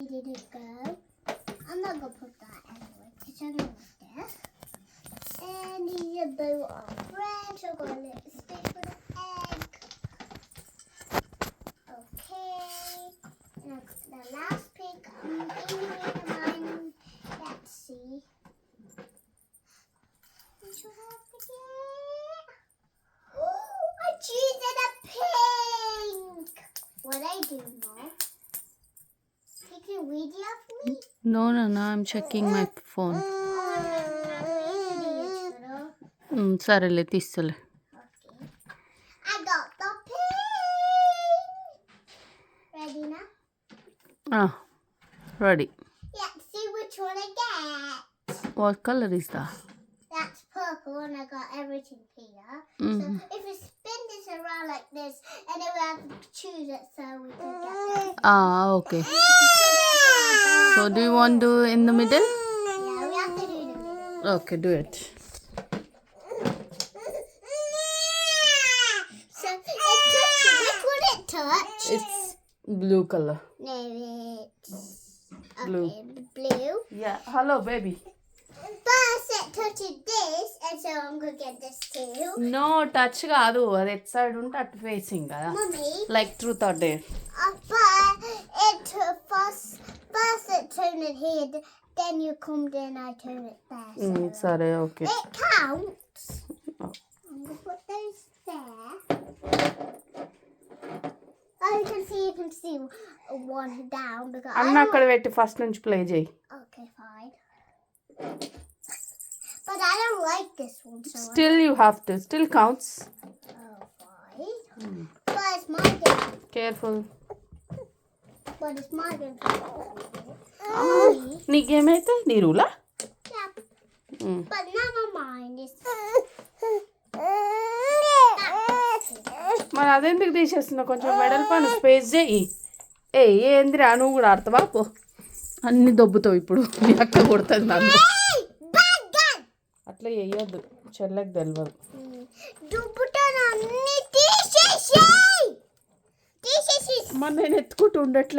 It didn't go. I'm not gonna put that anyway because I don't like this. And the bow of French. I've got a little stick for the egg. Okay. And the last pig in mine. Let's see. Which one I forget? Oh, I choose a pink. What I do, Mom? Taking a video for me? No, I'm checking my phone. సరేలే తీస్తలే. Okay. I got the pink. Ready now? Ready. Yeah, see which one I get. What color is that? That's purple and I got everything here. So if we spin this around like this and then we have to choose it so we can get it. Okay. So do you want to do in the middle? Yeah, we have to do the middle. Okay, do it. So it touches. Which would it touch? It's blue color. No, it's Blue. okay, blue. Yeah. Hello, baby. First it touches this, and so I'm gonna get this too. No, touch కాదు. అది at side ఉంటే అటు facing కదా. Mummy, Like truth or dare. but it first it turned it here, then you come in, I turn it there. So సరే okay. it counts. I'm gonna put those there. Oh, you can see one down because అన్న అక్కడ పెట్టి first నుంచి play చేయి. Okay, fine. But I don't like this one, so Still you have to. Still counts. fine. But it's my game. Careful. But it's my game. నీకేమైతే నీ రూలా? Yeah. But now mine is. మరి అదెందుకు తీసేస్తున్నావు? కొంచెం medal పైన space చేయి. ఏందిరా నువ్వు కూడా ఆడతావా? పో అన్ని దొబ్బుతావు ఇప్పుడు. నీ అక్క కొడుతుంది నన్ను. Hey! Bad gun! అట్లా చెయ్యొద్దు, చెల్లెకి తెలియదు. దుబ్బుతాను అన్ని తీసేసి మరి నేను ఎత్తుకుంటూ ఉండట్లే.